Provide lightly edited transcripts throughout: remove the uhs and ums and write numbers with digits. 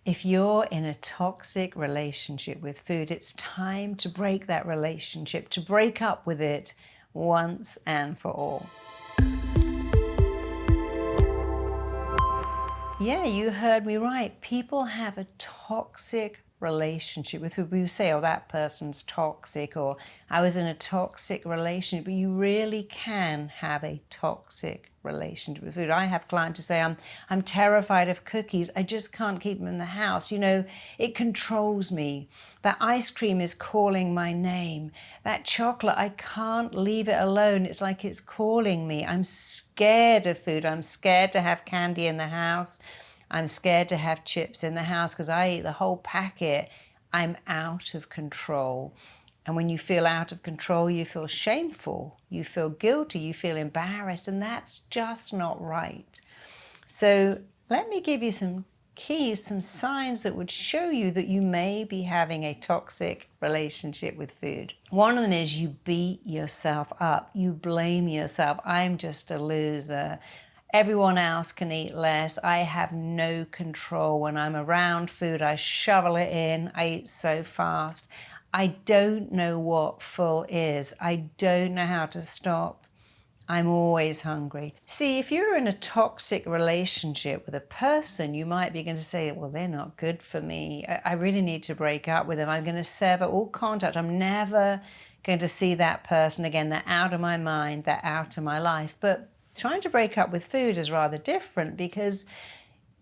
If you're in a toxic relationship with food, it's time to break that relationship, to break up with it once and for all. Yeah, you heard me right. People have a toxic relationship with food. We say, oh, that person's toxic, or I was in a toxic relationship, but you really can have a toxic relationship with food. I have clients who say, I'm terrified of cookies. I just can't keep them in the house. You know, it controls me. That ice cream is calling my name. That chocolate, I can't leave it alone. It's like it's calling me. I'm scared of food. I'm scared to have candy in the house. I'm scared to have chips in the house because I eat the whole packet. I'm out of control. And when you feel out of control, you feel shameful, you feel guilty, you feel embarrassed, and that's just not right. So let me give you some keys, some signs that would show you that you may be having a toxic relationship with food. One of them is you beat yourself up, you blame yourself. I'm just a loser. Everyone else can eat less. I have no control. When I'm around food, I shovel it in. I eat so fast. I don't know what full is. I don't know how to stop. I'm always hungry. See, if you're in a toxic relationship with a person, you might be going to say, well, they're not good for me. I really need to break up with them. I'm going to sever all contact. I'm never going to see that person again. They're out of my mind. They're out of my life. But trying to break up with food is rather different because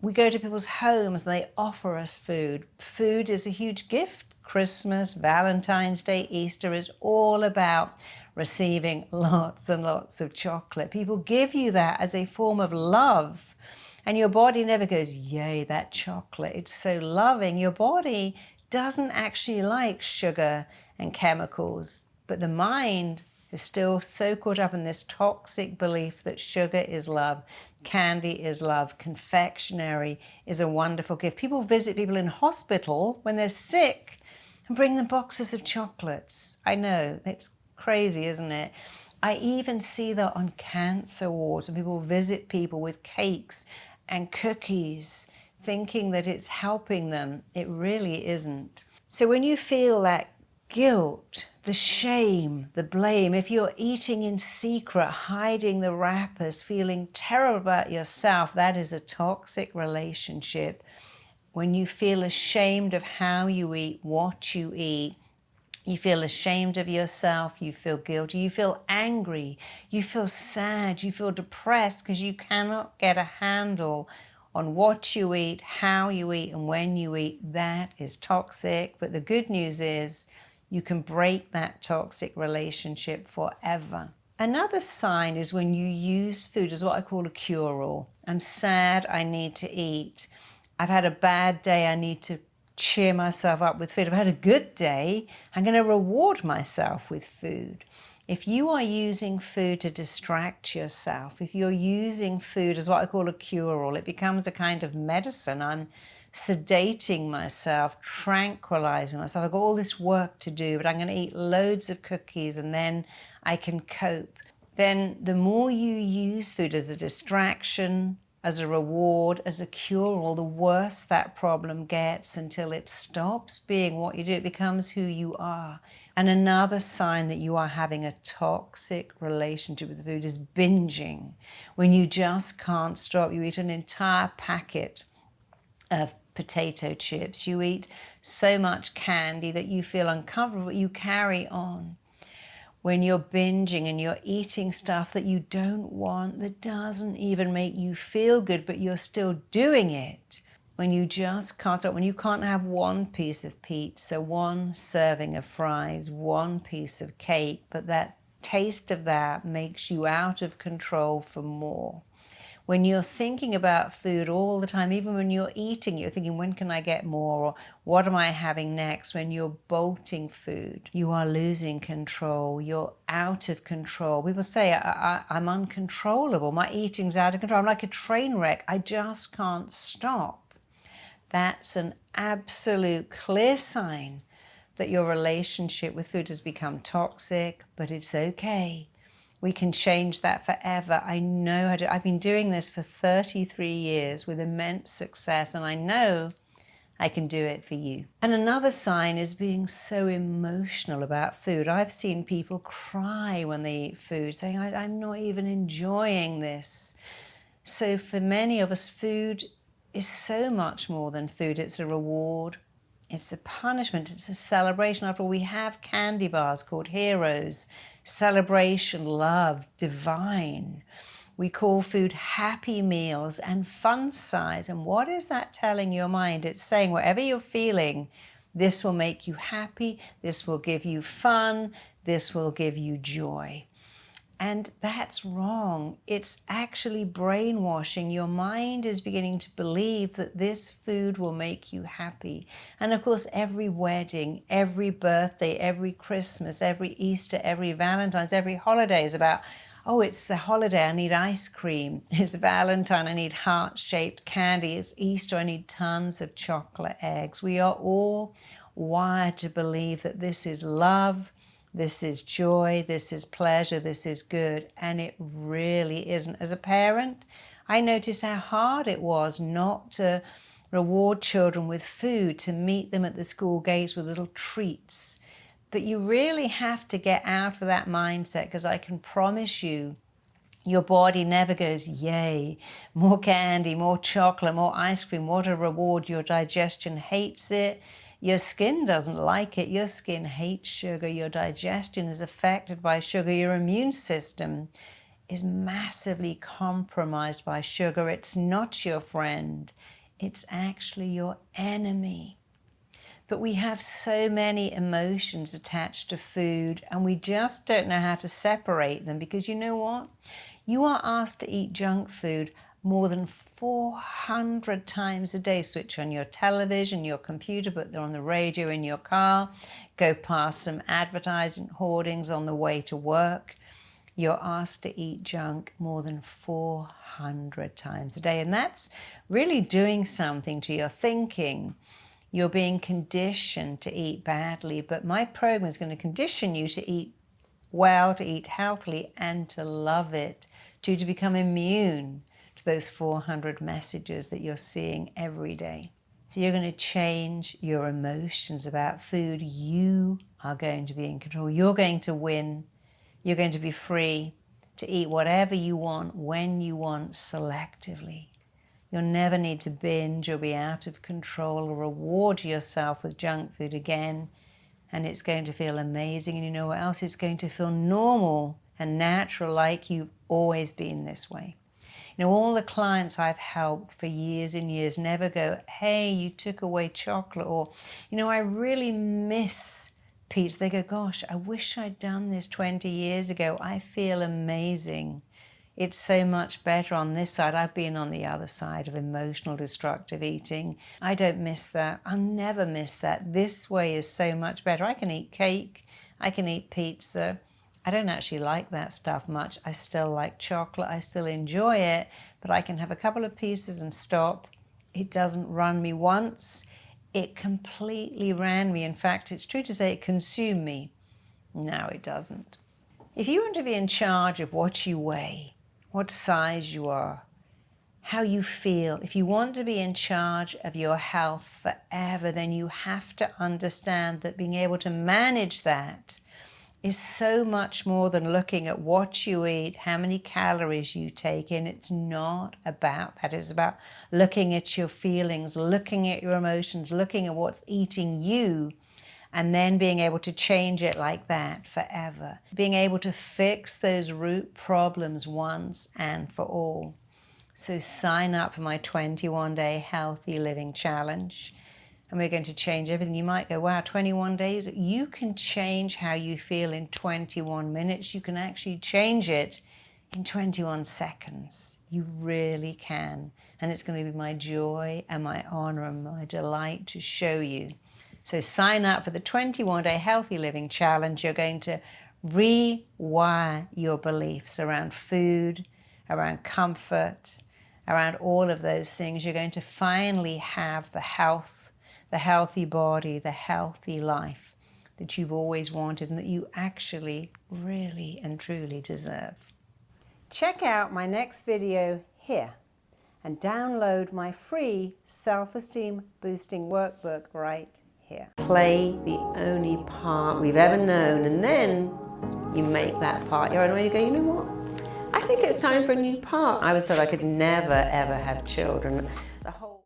we go to people's homes and they offer us food. Food is a huge gift. Christmas, Valentine's Day, Easter is all about receiving lots and lots of chocolate. People give you that as a form of love. And your body never goes, yay, that chocolate. It's so loving. Your body doesn't actually like sugar and chemicals. But the mind is still so caught up in this toxic belief that sugar is love, candy is love, confectionery is a wonderful gift. People visit people in hospital when they're sick and bring them boxes of chocolates. I know, it's crazy, isn't it? I even see that on cancer wards when people visit people with cakes and cookies, thinking that it's helping them. It really isn't. So when you feel that guilt, the shame, the blame, if you're eating in secret, hiding the wrappers, feeling terrible about yourself, that is a toxic relationship. When you feel ashamed of how you eat, what you eat, you feel ashamed of yourself, you feel guilty, you feel angry, you feel sad, you feel depressed because you cannot get a handle on what you eat, how you eat, and when you eat, that is toxic. But the good news is you can break that toxic relationship forever. Another sign is when you use food as what I call a cure-all. I'm sad, I need to eat. I've had a bad day, I need to cheer myself up with food. I've had a good day, I'm going to reward myself with food. If you are using food to distract yourself, if you're using food as what I call a cure-all, it becomes a kind of medicine. I'm sedating myself, tranquilizing myself. I've got all this work to do, but I'm going to eat loads of cookies and then I can cope. Then the more you use food as a distraction, as a reward, as a cure-all, the worse that problem gets until it stops being what you do. It becomes who you are. And another sign that you are having a toxic relationship with food is binging. When you just can't stop, you eat an entire packet of potato chips, you eat so much candy that you feel uncomfortable, but you carry on. When you're binging and you're eating stuff that you don't want, that doesn't even make you feel good, but you're still doing it. When you just can't stop, when you can't have one piece of pizza, one serving of fries, one piece of cake, but that taste of that makes you out of control for more. When you're thinking about food all the time, even when you're eating, you're thinking, when can I get more? Or what am I having next? When you're bolting food, you are losing control. You're out of control. People say, I'm uncontrollable. My eating's out of control. I'm like a train wreck. I just can't stop. That's an absolute clear sign that your relationship with food has become toxic, but it's okay. We can change that forever. I know how to. I've been doing this for 33 years with immense success, and I know I can do it for you. And another sign is being so emotional about food. I've seen people cry when they eat food, saying, I'm not even enjoying this. So for many of us, food is so much more than food. It's a reward, it's a punishment, it's a celebration. After all, we have candy bars called heroes, celebration, love, divine. We call food happy meals and fun size. And what is that telling your mind? It's saying whatever you're feeling, this will make you happy, this will give you fun, this will give you joy. And that's wrong. It's actually brainwashing. Your mind is beginning to believe that this food will make you happy. And of course, every wedding, every birthday, every Christmas, every Easter, every Valentine's, every holiday is about, oh, it's the holiday, I need ice cream. It's Valentine, I need heart-shaped candy. It's Easter, I need tons of chocolate eggs. We are all wired to believe that this is love, this is joy, this is pleasure, this is good, and it really isn't. As a parent, I noticed how hard it was not to reward children with food, to meet them at the school gates with little treats. But you really have to get out of that mindset, because I can promise you, your body never goes, yay, more candy, more chocolate, more ice cream, what a reward. Your digestion hates it. Your skin doesn't like it. Your skin hates sugar. Your digestion is affected by sugar. Your immune system is massively compromised by sugar. It's not your friend. It's actually your enemy. But we have so many emotions attached to food, and we just don't know how to separate them, because you know what? You are asked to eat junk food more than 400 times a day. Switch on your television, your computer, put them on the radio in your car, go past some advertising hoardings on the way to work. You're asked to eat junk more than 400 times a day. And that's really doing something to your thinking. You're being conditioned to eat badly, but my program is going to condition you to eat well, to eat healthily, and to love it, to become immune to those 400 messages that you're seeing every day. So you're going to change your emotions about food. You are going to be in control. You're going to win. You're going to be free to eat whatever you want, when you want, selectively. You'll never need to binge or be out of control or reward yourself with junk food again. And it's going to feel amazing. And you know what else? It's going to feel normal and natural, like you've always been this way. You know, all the clients I've helped for years and years never go, hey, you took away chocolate, or, you know, I really miss pizza. They go, gosh, I wish I'd done this 20 years ago. I feel amazing. It's so much better on this side. I've been on the other side of emotional destructive eating. I don't miss that. I'll never miss that. This way is so much better. I can eat cake. I can eat pizza. I don't actually like that stuff much. I still like chocolate. I still enjoy it, but I can have a couple of pieces and stop. It doesn't run me once. It completely ran me. In fact, it's true to say it consumed me. No, it doesn't. If you want to be in charge of what you weigh, what size you are, how you feel, if you want to be in charge of your health forever, then you have to understand that being able to manage that is so much more than looking at what you eat, how many calories you take in. It's not about that. It's about looking at your feelings, looking at your emotions, looking at what's eating you, and then being able to change it like that forever. Being able to fix those root problems once and for all. So sign up for my 21-day Healthy Living Challenge. And we're going to change everything. You might go, wow, 21 days? You can change how you feel in 21 minutes. You can actually change it in 21 seconds. You really can. And it's going to be my joy and my honor and my delight to show you. So sign up for the 21-day Healthy Living Challenge. You're going to rewire your beliefs around food, around comfort, around all of those things. You're going to finally have the health, the healthy body, the healthy life that you've always wanted and that you actually really and truly deserve. Check out my next video here. and download my free self-esteem boosting workbook right here. Play the only part we've ever known, and then you make that part your own. Where you go, you know what? I think it's time for a new part. I was told I could never ever have children. The whole